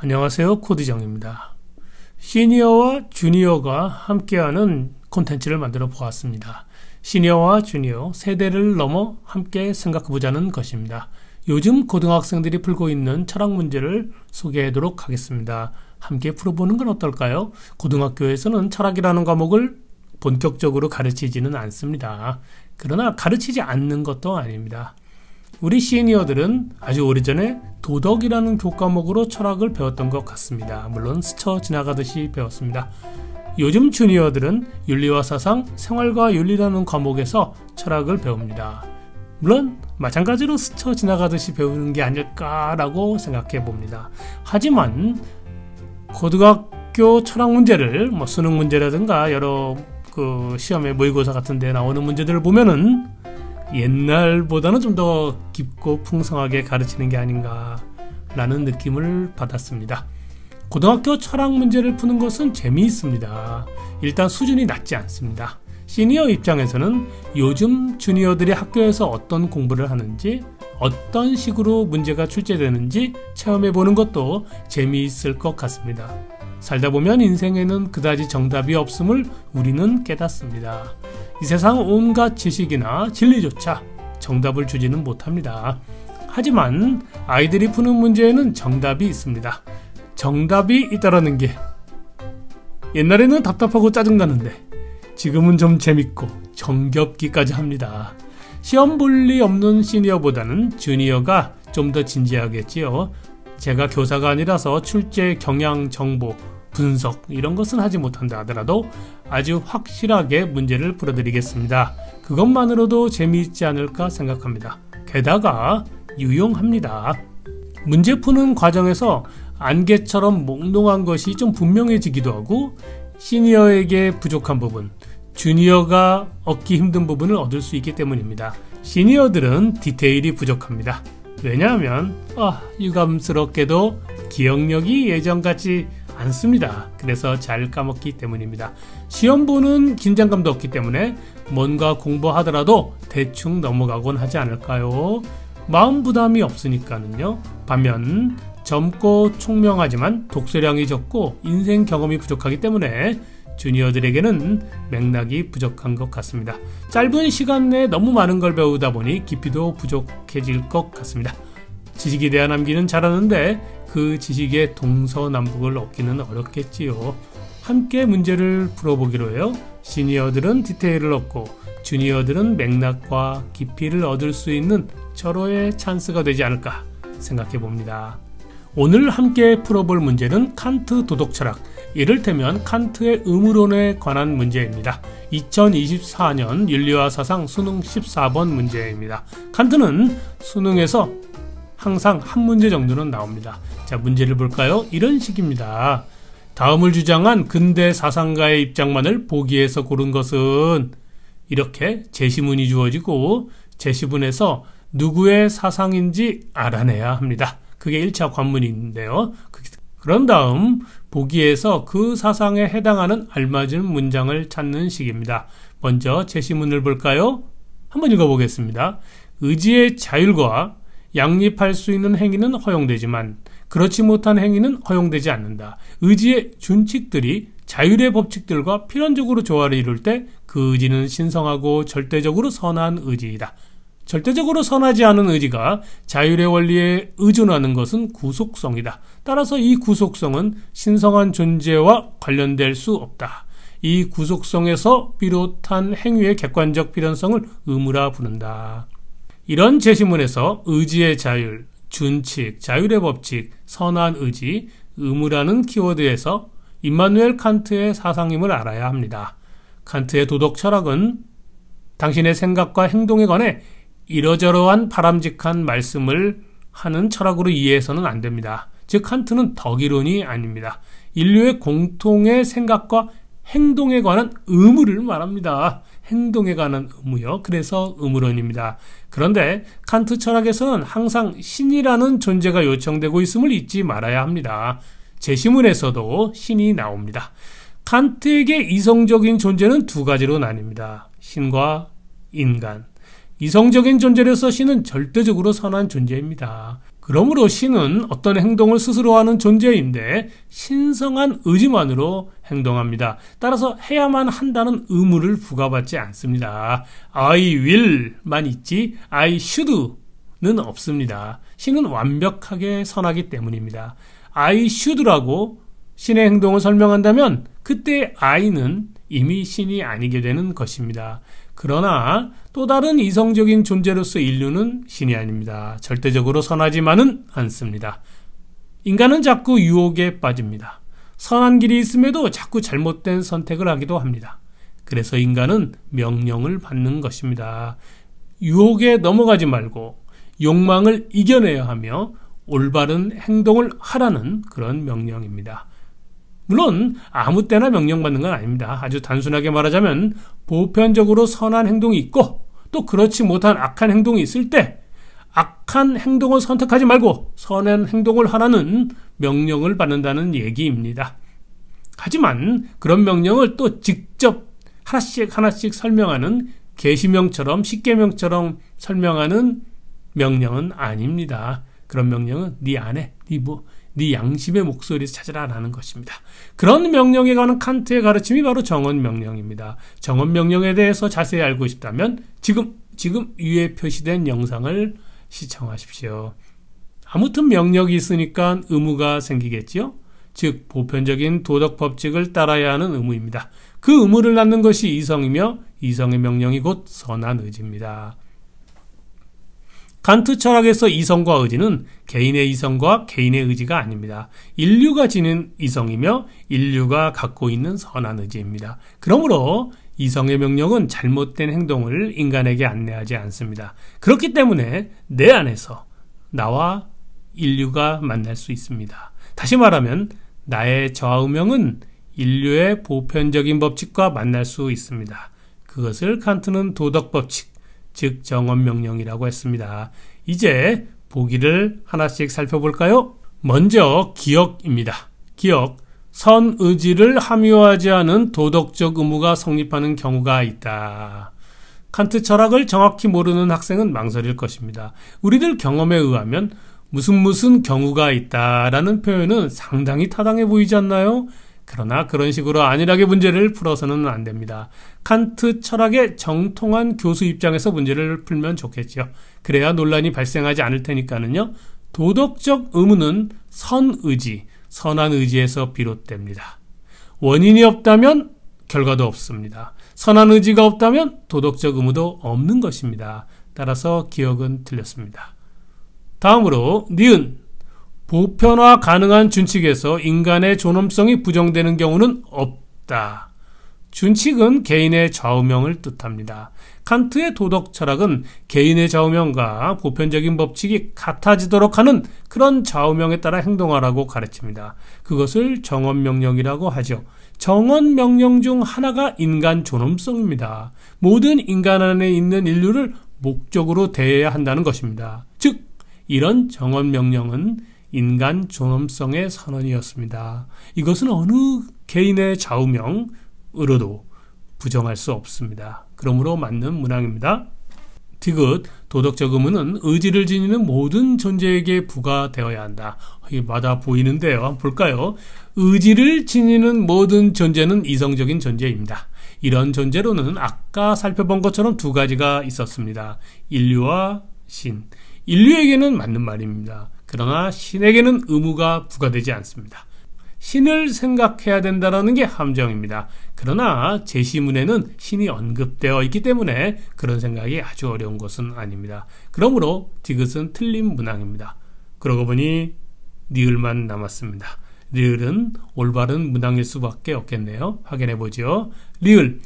안녕하세요, 코디정입니다. 시니어와 주니어가 함께하는 콘텐츠를 만들어 보았습니다. 시니어와 주니어 세대를 넘어 함께 생각해보자는 것입니다. 요즘 고등학생들이 풀고 있는 철학 문제를 소개하도록 하겠습니다. 함께 풀어보는 건 어떨까요? 고등학교에서는 철학이라는 과목을 본격적으로 가르치지는 않습니다. 그러나 가르치지 않는 것도 아닙니다. 우리 시니어들은 아주 오래전에 도덕이라는 교과목으로 철학을 배웠던 것 같습니다. 물론 스쳐 지나가듯이 배웠습니다. 요즘 주니어들은 윤리와 사상, 생활과 윤리라는 과목에서 철학을 배웁니다. 물론 마찬가지로 스쳐 지나가듯이 배우는 게 아닐까라고 생각해 봅니다. 하지만 고등학교 철학 문제를 수능 문제라든가 여러 시험의 모의고사 같은 데 나오는 문제들을 보면은 옛날보다는 좀 더 깊고 풍성하게 가르치는 게 아닌가 라는 느낌을 받았습니다. 고등학교 철학 문제를 푸는 것은 재미있습니다. 일단 수준이 낮지 않습니다. 시니어 입장에서는 요즘 주니어들이 학교에서 어떤 공부를 하는지, 어떤 식으로 문제가 출제되는지 체험해보는 것도 재미있을 것 같습니다. 살다 보면 인생에는 그다지 정답이 없음을 우리는 깨닫습니다. 이 세상 온갖 지식이나 진리조차 정답을 주지는 못합니다. 하지만 아이들이 푸는 문제에는 정답이 있습니다. 정답이 있다라는 게 옛날에는 답답하고 짜증나는데 지금은 좀 재밌고 정겹기까지 합니다. 시험 볼 리 없는 시니어보다는 주니어가 좀 더 진지하겠지요. 제가 교사가 아니라서 출제 경향 정보 분석 이런 것은 하지 못한다 하더라도 아주 확실하게 문제를 풀어드리겠습니다. 그것만으로도 재미있지 않을까 생각합니다. 게다가 유용합니다. 문제 푸는 과정에서 안개처럼 몽롱한 것이 좀 분명해지기도 하고 시니어에게 부족한 부분, 주니어가 얻기 힘든 부분을 얻을 수 있기 때문입니다. 시니어들은 디테일이 부족합니다. 왜냐하면 유감스럽게도 기억력이 예전같지 않습니다. 그래서 잘 까먹기 때문입니다. 시험 보는 긴장감도 없기 때문에 뭔가 공부하더라도 대충 넘어가곤 하지 않을까요? 마음 부담이 없으니까는요. 반면 젊고 총명하지만 독서량이 적고 인생 경험이 부족하기 때문에 주니어들에게는 맥락이 부족한 것 같습니다. 짧은 시간 내에 너무 많은 걸 배우다 보니 깊이도 부족해질 것 같습니다. 지식에 대한 암기는 잘하는데 그 지식의 동서남북을 얻기는 어렵겠지요. 함께 문제를 풀어보기로 해요. 시니어들은 디테일을 얻고 주니어들은 맥락과 깊이를 얻을 수 있는 절호의 찬스가 되지 않을까 생각해 봅니다. 오늘 함께 풀어볼 문제는 칸트 도덕철학, 이를테면 칸트의 의무론에 관한 문제입니다. 2024년 윤리와 사상 수능 14번 문제입니다. 칸트는 수능에서 항상 한 문제 정도는 나옵니다. 자, 문제를 볼까요? 이런 식입니다. 다음을 주장한 근대 사상가의 입장만을 보기에서 고른 것은, 이렇게 제시문이 주어지고 제시문에서 누구의 사상인지 알아내야 합니다. 그게 1차 관문인데요. 그런 다음 보기에서 그 사상에 해당하는 알맞은 문장을 찾는 식입니다. 먼저 제시문을 볼까요? 한번 읽어보겠습니다. 의지의 자율과 양립할 수 있는 행위는 허용되지만 그렇지 못한 행위는 허용되지 않는다. 의지의 준칙들이 자율의 법칙들과 필연적으로 조화를 이룰 때 그 의지는 신성하고 절대적으로 선한 의지이다. 절대적으로 선하지 않은 의지가 자율의 원리에 의존하는 것은 구속성이다. 따라서 이 구속성은 신성한 존재와 관련될 수 없다. 이 구속성에서 비롯한 행위의 객관적 필연성을 의무라 부른다. 이런 제시문에서 의지의 자율, 준칙, 자율의 법칙, 선한 의지, 의무라는 키워드에서 임마누엘 칸트의 사상임을 알아야 합니다. 칸트의 도덕 철학은 당신의 생각과 행동에 관해 이러저러한 바람직한 말씀을 하는 철학으로 이해해서는 안 됩니다. 즉 칸트는 덕이론이 아닙니다. 인류의 공통의 생각과 행동에 관한 의무를 말합니다. 행동에 관한 의무요. 그래서 의무론입니다. 그런데 칸트 철학에서는 항상 신이라는 존재가 요청되고 있음을 잊지 말아야 합니다. 제시문에서도 신이 나옵니다. 칸트에게 이성적인 존재는 두 가지로 나뉩니다. 신과 인간. 이성적인 존재로서 신은 절대적으로 선한 존재입니다. 그러므로 신은 어떤 행동을 스스로 하는 존재인데 신성한 의지만으로 행동합니다. 따라서 해야만 한다는 의무를 부과받지 않습니다. I will만 있지 I should는 없습니다. 신은 완벽하게 선하기 때문입니다. I should라고 신의 행동을 설명한다면 그때 I는 이미 신이 아니게 되는 것입니다. 그러나 또 다른 이성적인 존재로서 인류는 신이 아닙니다. 절대적으로 선하지만은 않습니다. 인간은 자꾸 유혹에 빠집니다. 선한 길이 있음에도 자꾸 잘못된 선택을 하기도 합니다. 그래서 인간은 명령을 받는 것입니다. 유혹에 넘어가지 말고 욕망을 이겨내야 하며 올바른 행동을 하라는 그런 명령입니다. 물론 아무 때나 명령받는 건 아닙니다. 아주 단순하게 말하자면 보편적으로 선한 행동이 있고 또 그렇지 못한 악한 행동이 있을 때 악한 행동을 선택하지 말고 선한 행동을 하라는 명령을 받는다는 얘기입니다. 하지만 그런 명령을 또 직접 하나씩 설명하는 계시명처럼 십계명처럼 설명하는 명령은 아닙니다. 그런 명령은 네 안에 네 양심의 목소리에서 찾으라라는 것입니다. 그런 명령에 관한 칸트의 가르침이 바로 정언명령입니다. 정언명령에 대해서 자세히 알고 싶다면 지금 위에 표시된 영상을 시청하십시오. 아무튼 명령이 있으니까 의무가 생기겠지요. 즉 보편적인 도덕 법칙을 따라야 하는 의무입니다. 그 의무를 낳는 것이 이성이며 이성의 명령이 곧 선한 의지입니다. 칸트 철학에서 이성과 의지는 개인의 이성과 개인의 의지가 아닙니다. 인류가 지닌 이성이며 인류가 갖고 있는 선한 의지입니다. 그러므로 이성의 명령은 잘못된 행동을 인간에게 안내하지 않습니다. 그렇기 때문에 내 안에서 나와 인류가 만날 수 있습니다. 다시 말하면 나의 좌우명은 인류의 보편적인 법칙과 만날 수 있습니다. 그것을 칸트는 도덕법칙, 즉 정언명령이라고 했습니다. 이제 보기를 하나씩 살펴볼까요? 먼저 기억입니다. 기억, 선의지를 함유하지 않은 도덕적 의무가 성립하는 경우가 있다. 칸트 철학을 정확히 모르는 학생은 망설일 것입니다. 우리들 경험에 의하면 무슨 경우가 있다라는 표현은 상당히 타당해 보이지 않나요? 그러나 그런 식으로 안일하게 문제를 풀어서는 안 됩니다. 칸트 철학의 정통한 교수 입장에서 문제를 풀면 좋겠죠. 그래야 논란이 발생하지 않을 테니까는요. 도덕적 의무는 선의지, 선한 의지에서 비롯됩니다. 원인이 없다면 결과도 없습니다. 선한 의지가 없다면 도덕적 의무도 없는 것입니다. 따라서 기억은 틀렸습니다. 다음으로 니은, 보편화 가능한 준칙에서 인간의 존엄성이 부정되는 경우는 없다. 준칙은 개인의 좌우명을 뜻합니다. 칸트의 도덕 철학은 개인의 좌우명과 보편적인 법칙이 같아지도록 하는 그런 좌우명에 따라 행동하라고 가르칩니다. 그것을 정언명령이라고 하죠. 정언명령 중 하나가 인간 존엄성입니다. 모든 인간 안에 있는 인류를 목적으로 대해야 한다는 것입니다. 즉, 이런 정언명령은 인간 존엄성의 선언이었습니다. 이것은 어느 개인의 좌우명으로도 부정할 수 없습니다. 그러므로 맞는 문항입니다. 디귿, 도덕적 의무는 의지를 지니는 모든 존재에게 부과되어야 한다. 이게 맞아 보이는데요. 한번 볼까요? 의지를 지니는 모든 존재는 이성적인 존재입니다. 이런 존재로는 아까 살펴본 것처럼 두 가지가 있었습니다. 인류와 신. 인류에게는 맞는 말입니다. 그러나 신에게는 의무가 부과되지 않습니다. 신을 생각해야 된다는 게 함정입니다. 그러나 제시문에는 신이 언급되어 있기 때문에 그런 생각이 아주 어려운 것은 아닙니다. 그러므로 디귿은 틀린 문항입니다. 그러고 보니 니을만 남았습니다. 리을은 올바른 문항일 수밖에 없겠네요. 확인해보죠. 리을,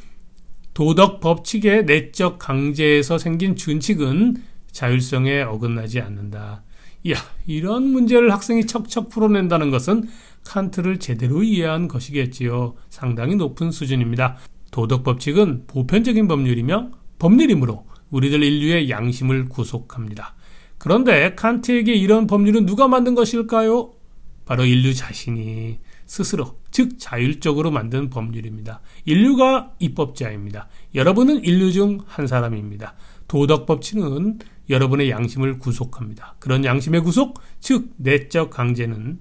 도덕 법칙의 내적 강제에서 생긴 준칙은 자율성에 어긋나지 않는다. 이야, 이런 문제를 학생이 척척 풀어낸다는 것은 칸트를 제대로 이해한 것이겠지요. 상당히 높은 수준입니다. 도덕 법칙은 보편적인 법률이며 법률이므로 우리들 인류의 양심을 구속합니다. 그런데 칸트에게 이런 법률은 누가 만든 것일까요? 바로 인류 자신이 스스로, 즉 자율적으로 만든 법률입니다. 인류가 입법자입니다. 여러분은 인류 중 한 사람입니다. 도덕 법칙은 여러분의 양심을 구속합니다. 그런 양심의 구속, 즉 내적 강제는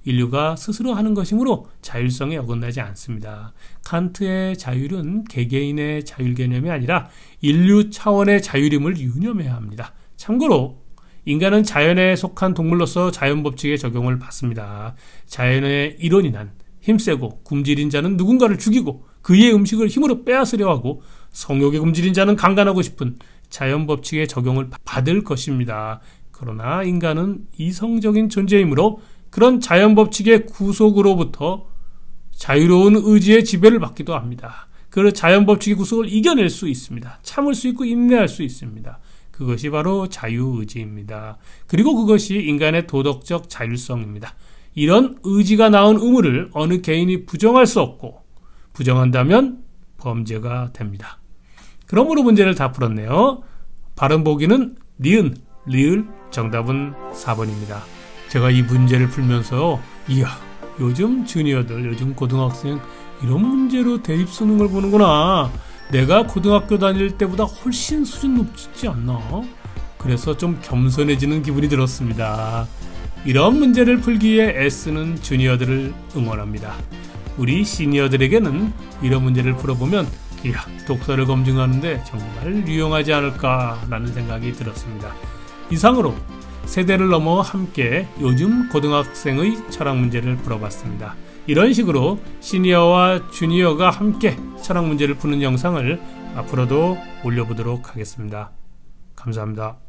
인류가 스스로 하는 것이므로 자율성에 어긋나지 않습니다. 칸트의 자율은 개개인의 자율 개념이 아니라 인류 차원의 자율임을 유념해야 합니다. 참고로 인간은 자연에 속한 동물로서 자연법칙의 적용을 받습니다. 자연의 이론이 난 힘세고 굶주린 자는 누군가를 죽이고 그의 음식을 힘으로 빼앗으려 하고 성욕에 굶주린 자는 강간하고 싶은 자연법칙의 적용을 받을 것입니다. 그러나 인간은 이성적인 존재이므로 그런 자연법칙의 구속으로부터 자유로운 의지의 지배를 받기도 합니다. 그 자연법칙의 구속을 이겨낼 수 있습니다. 참을 수 있고 인내할 수 있습니다. 그것이 바로 자유의지입니다. 그리고 그것이 인간의 도덕적 자율성입니다. 이런 의지가 낳은 의무를 어느 개인이 부정할 수 없고 부정한다면 범죄가 됩니다. 그러므로 문제를 다 풀었네요. 바른 보기는 니은, 리을, 정답은 4번입니다. 제가 이 문제를 풀면서 이야, 요즘 주니어들, 요즘 고등학생 이런 문제로 대입 쓰는 걸 보는구나. 내가 고등학교 다닐 때보다 훨씬 수준 높지 않나? 그래서 좀 겸손해지는 기분이 들었습니다. 이런 문제를 풀기 위해 애쓰는 주니어들을 응원합니다. 우리 시니어들에게는 이런 문제를 풀어보면 이야, 독서를 검증하는데 정말 유용하지 않을까라는 생각이 들었습니다. 이상으로 세대를 넘어 함께 요즘 고등학생의 철학 문제를 풀어봤습니다. 이런 식으로 시니어와 주니어가 함께 철학 문제를 푸는 영상을 앞으로도 올려보도록 하겠습니다. 감사합니다.